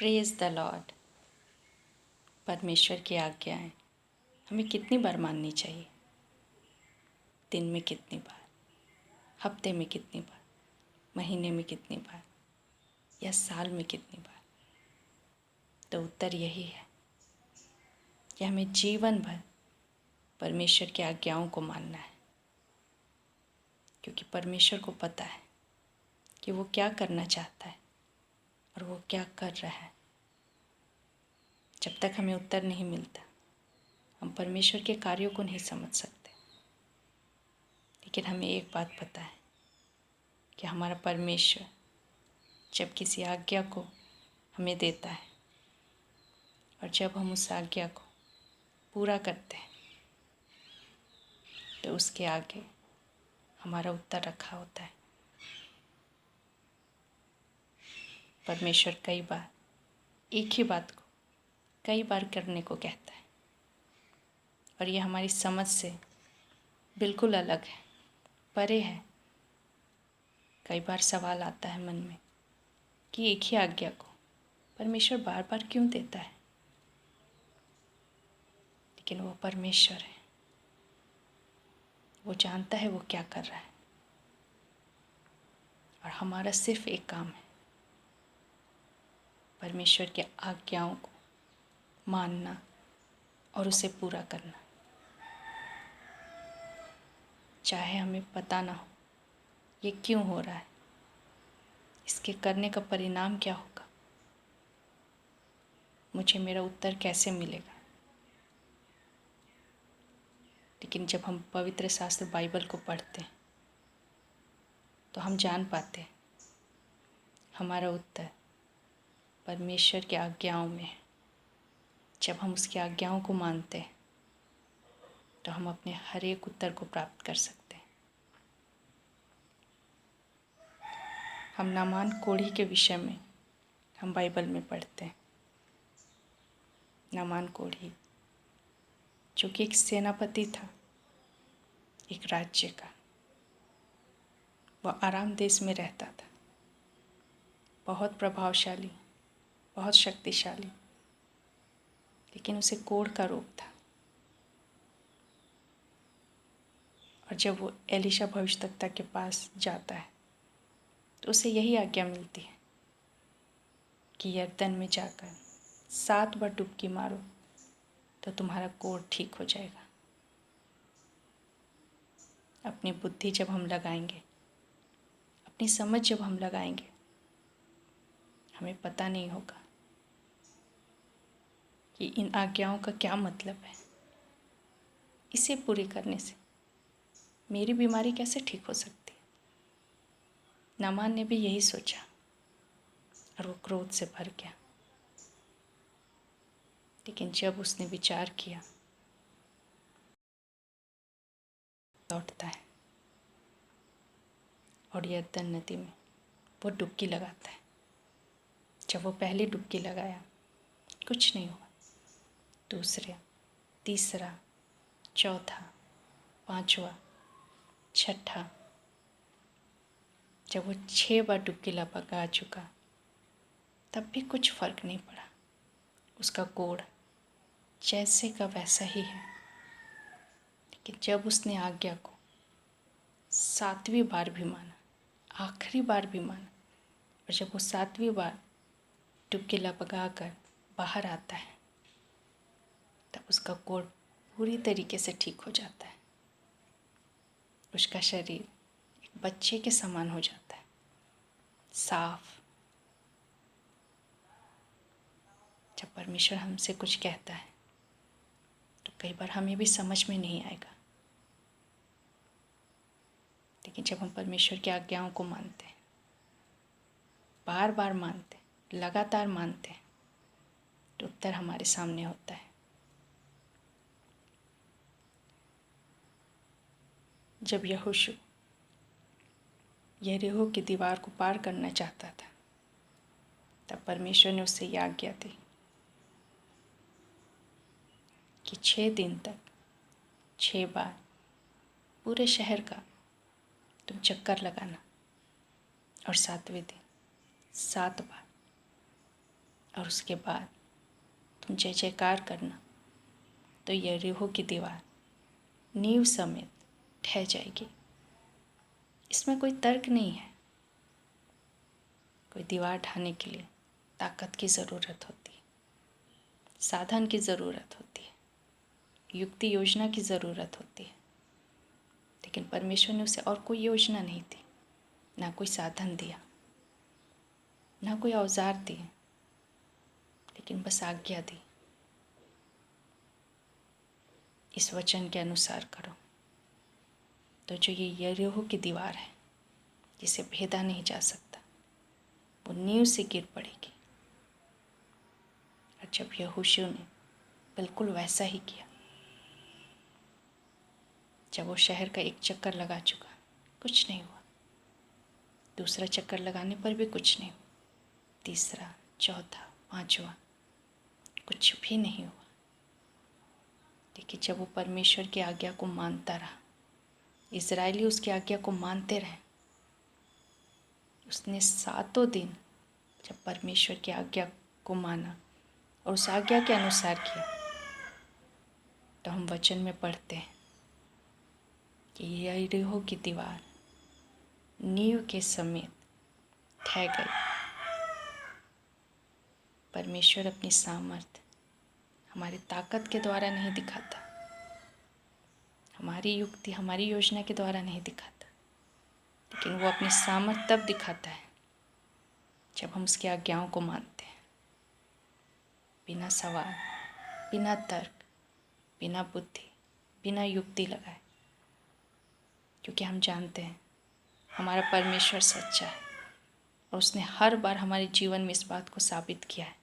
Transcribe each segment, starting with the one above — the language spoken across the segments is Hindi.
Praise the Lord. परमेश्वर की आज्ञाएं हमें कितनी बार माननी चाहिए? दिन में कितनी बार, हफ्ते में कितनी बार, महीने में कितनी बार या साल में कितनी बार? तो उत्तर यही है कि हमें जीवन भर परमेश्वर की आज्ञाओं को मानना है, क्योंकि परमेश्वर को पता है कि वो क्या करना चाहता है और वो क्या कर रहा है। जब तक हमें उत्तर नहीं मिलता, हम परमेश्वर के कार्यों को नहीं समझ सकते। लेकिन हमें एक बात पता है कि हमारा परमेश्वर जब किसी आज्ञा को हमें देता है और जब हम उस आज्ञा को पूरा करते हैं, तो उसके आगे हमारा उत्तर रखा होता है। परमेश्वर कई बार एक ही बात को कई बार करने को कहता है, और ये हमारी समझ से बिल्कुल अलग है, परे है। कई बार सवाल आता है मन में कि एक ही आज्ञा को परमेश्वर बार बार क्यों देता है? लेकिन वो परमेश्वर है, वो जानता है वो क्या कर रहा है, और हमारा सिर्फ एक काम है, परमेश्वर की आज्ञाओं को मानना और उसे पूरा करना। चाहे हमें पता ना हो ये क्यों हो रहा है, इसके करने का परिणाम क्या होगा, मुझे मेरा उत्तर कैसे मिलेगा। लेकिन जब हम पवित्र शास्त्र बाइबल को पढ़ते हैं तो हम जान पाते हैं हमारा उत्तर परमेश्वर की आज्ञाओं में है। जब हम उसकी आज्ञाओं को मानते हैं तो हम अपने हर एक उत्तर को प्राप्त कर सकते हैं। हम नामान कोढ़ी के विषय में हम बाइबल में पढ़ते हैं। नामान कोढ़ी जो कि एक सेनापति था, एक राज्य का। वह आराम देश में रहता था, बहुत प्रभावशाली, बहुत शक्तिशाली, लेकिन उसे कोढ़ का रोग था। और जब वो एलीशा भविष्यद्वक्ता के पास जाता है तो उसे यही आज्ञा मिलती है कि यरदन में जाकर 7 बार डुबकी मारो तो तुम्हारा कोढ़ ठीक हो जाएगा। अपनी बुद्धि जब हम लगाएंगे, अपनी समझ जब हम लगाएंगे, हमें पता नहीं होगा कि इन आज्ञाओं का क्या मतलब है। इसे पूरी करने से मेरी बीमारी कैसे ठीक हो सकती है? नामान ने भी यही सोचा और वो क्रोध से भर गया। लेकिन जब उसने विचार किया, लौटता है और यरदन नदी में वो डुबकी लगाता है। जब वो पहली डुबकी लगाया, कुछ नहीं हुआ। दूसरा, तीसरा, चौथा, पांचवा, छठा, जब वो 6 बार डुबकी लगा चुका, तब भी कुछ फर्क नहीं पड़ा। उसका कोढ़ जैसे का वैसा ही है। लेकिन जब उसने आज्ञा को 7वीं बार भी माना, आखिरी बार भी माना, और जब वो 7वीं बार डुबकी लगा कर बाहर आता है, तब उसका कोढ़ पूरी तरीके से ठीक हो जाता है। उसका शरीर एक बच्चे के समान हो जाता है, साफ। जब परमेश्वर हमसे कुछ कहता है तो कई बार हमें भी समझ में नहीं आएगा, लेकिन जब हम परमेश्वर की आज्ञाओं को मानते हैं, बार बार मानते हैं, लगातार मानते हैं, तो उत्तर हमारे सामने होता है। जब यहोशू यरीहो की दीवार को पार करना चाहता था, तब परमेश्वर ने उससे यह आज्ञा दी कि 6 दिन तक 6 बार पूरे शहर का तुम चक्कर लगाना, और 7वें दिन 7 बार। और उसके बाद तुम जय जयकार करना तो यरीहो की दीवार नींव समेत ढह जाएगी। इसमें कोई तर्क नहीं है। कोई दीवार ढाने के लिए ताकत की ज़रूरत होती है, साधन की ज़रूरत होती है, युक्ति योजना की ज़रूरत होती है। लेकिन परमेश्वर ने उसे और कोई योजना नहीं दी, ना कोई साधन दिया, ना कोई औजार दिए, लेकिन बस आज्ञा दी, इस वचन के अनुसार करो। तो जो ये यरीहो की दीवार है जिसे भेदा नहीं जा सकता, वो नींव से गिर पड़ेगी। और जब यहोशू ने बिल्कुल वैसा ही किया, जब वो शहर का एक चक्कर लगा चुका, कुछ नहीं हुआ। दूसरा चक्कर लगाने पर भी कुछ नहीं हुआ। तीसरा, चौथा, पांचवा, कुछ भी नहीं हुआ। लेकिन जब वो परमेश्वर की आज्ञा को मानता रहा, इज़राइली उसकी आज्ञा को मानते रहे, उसने 7 दिन जब परमेश्वर की आज्ञा को माना और उस आज्ञा के अनुसार किया, तो हम वचन में पढ़ते हैं कि यरीहो की दीवार नींव के समेत ढह गई। परमेश्वर अपनी सामर्थ हमारी ताकत के द्वारा नहीं दिखाता, हमारी युक्ति, हमारी योजना के द्वारा नहीं दिखाता, लेकिन वो अपनी सामर्थ तब दिखाता है जब हम उसकी आज्ञाओं को मानते हैं, बिना सवाल, बिना तर्क, बिना बुद्धि, बिना युक्ति लगाए। क्योंकि हम जानते हैं हमारा परमेश्वर सच्चा है और उसने हर बार हमारे जीवन में इस बात को साबित किया है।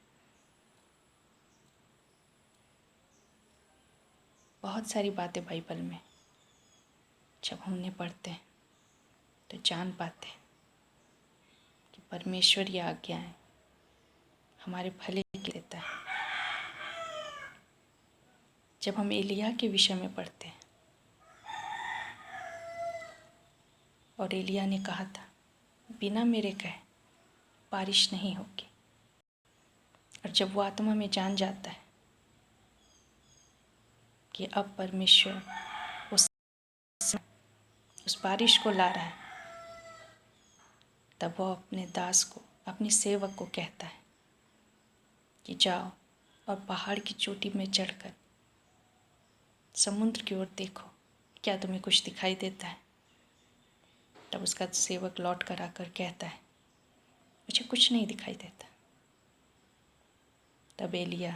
बहुत सारी बातें बाइबल में जब हमने पढ़ते हैं तो जान पाते हैं कि परमेश्वर ये आज्ञाएं हमारे भले के देता है। जब हम एलिय्याह के विषय में पढ़ते हैं और एलिय्याह ने कहा था, बिना मेरे कहे बारिश नहीं होगी। और जब वो आत्मा में जान जाता है कि अब परमेश्वर उस बारिश को ला रहा है, तब वो अपने दास को, अपने सेवक को कहता है कि जाओ और पहाड़ की चोटी में चढ़कर समुद्र की ओर देखो, क्या तुम्हें कुछ दिखाई देता है? तब उसका सेवक लौट कर आकर कहता है, मुझे कुछ नहीं दिखाई देता। तब एलिय्याह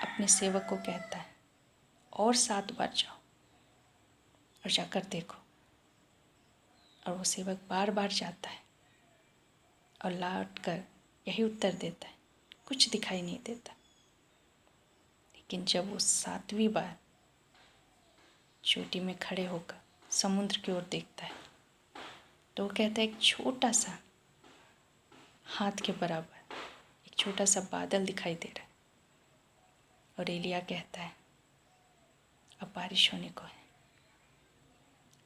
अपने सेवक को कहता है, और 7 बार जाओ और जाकर देखो। और वो सेवक बार बार जाता है और लौट कर यही उत्तर देता है, कुछ दिखाई नहीं देता। लेकिन जब वो 7वीं बार चोटी में खड़े होकर समुद्र की ओर देखता है, तो वो कहता है, एक छोटा सा हाथ के बराबर एक छोटा सा बादल दिखाई दे रहा है। और एलिय्याह कहता है, अब बारिश होने को है।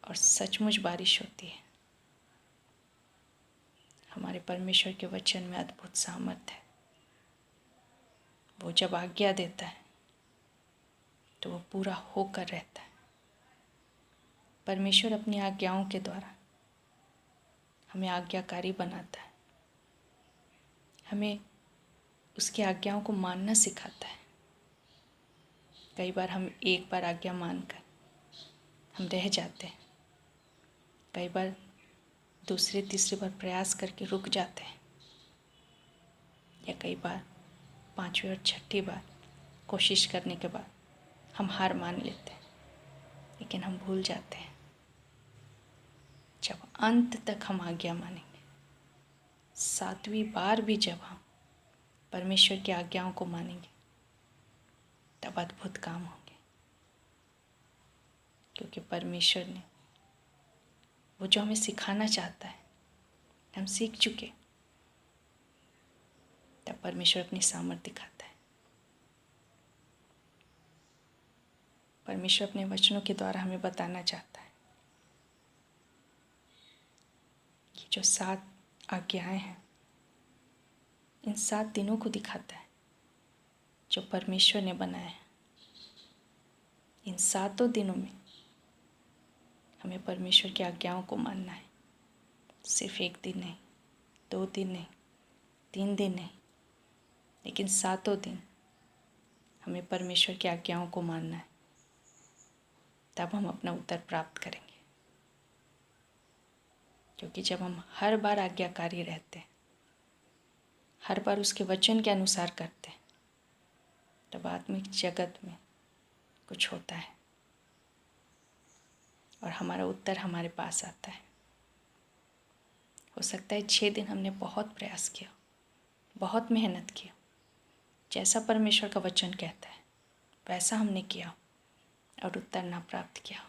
और सचमुच बारिश होती है। हमारे परमेश्वर के वचन में अद्भुत सामर्थ्य है। वो जब आज्ञा देता है तो वो पूरा होकर रहता है। परमेश्वर अपनी आज्ञाओं के द्वारा हमें आज्ञाकारी बनाता है, हमें उसकी आज्ञाओं को मानना सिखाता है। कई बार हम एक बार आज्ञा मानकर हम रह जाते हैं, कई बार दूसरे तीसरे बार प्रयास करके रुक जाते हैं, या कई बार 5वीं और 6ठी बार कोशिश करने के बाद हम हार मान लेते हैं। लेकिन हम भूल जाते हैं, जब अंत तक हम आज्ञा मानेंगे, 7वीं बार भी जब हम परमेश्वर की आज्ञाओं को मानेंगे, तब अद्भुत काम होंगे। क्योंकि परमेश्वर ने वो जो हमें सिखाना चाहता है, हम सीख चुके, तब परमेश्वर अपनी सामर्थ दिखाता है। परमेश्वर अपने वचनों के द्वारा हमें बताना चाहता है कि जो 7 आज्ञाएं हैं, इन 7 दिनों को दिखाता है जो परमेश्वर ने बनाया है। इन 7 दिनों में हमें परमेश्वर की आज्ञाओं को मानना है। सिर्फ 1 दिन नहीं, 2 दिन नहीं, 3 दिन नहीं, लेकिन 7 दिन हमें परमेश्वर की आज्ञाओं को मानना है। तब हम अपना उत्तर प्राप्त करेंगे। क्योंकि जब हम हर बार आज्ञाकारी रहते हैं, हर बार उसके वचन के अनुसार करते हैं, तब आत्मिक जगत में कुछ होता है और हमारा उत्तर हमारे पास आता है। हो सकता है 6 दिन हमने बहुत प्रयास किया, बहुत मेहनत किया, जैसा परमेश्वर का वचन कहता है वैसा हमने किया और उत्तर ना प्राप्त किया।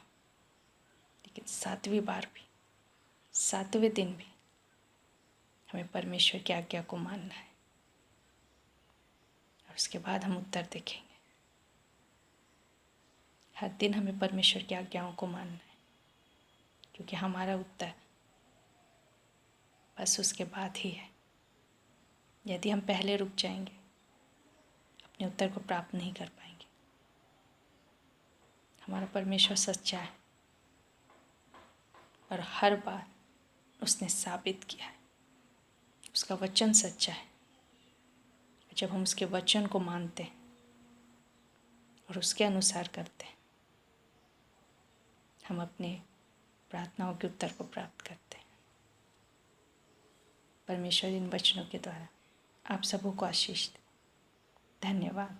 लेकिन 7वीं बार भी, 7वें दिन भी हमें परमेश्वर की आज्ञा को मानना है और उसके बाद हम उत्तर देखेंगे। हर दिन हमें परमेश्वर की आज्ञाओं को मानना है, क्योंकि हमारा उत्तर बस उसके बाद ही है। यदि हम पहले रुक जाएंगे, अपने उत्तर को प्राप्त नहीं कर पाएंगे। हमारा परमेश्वर सच्चा है और हर बार उसने साबित किया है। उसका वचन सच्चा है। जब हम उसके वचन को मानते हैं और उसके अनुसार करते हैं, हम अपने प्रार्थनाओं के उत्तर को प्राप्त करते हैं। परमेश्वर इन वचनों के द्वारा आप सबों को आशीष दे। धन्यवाद।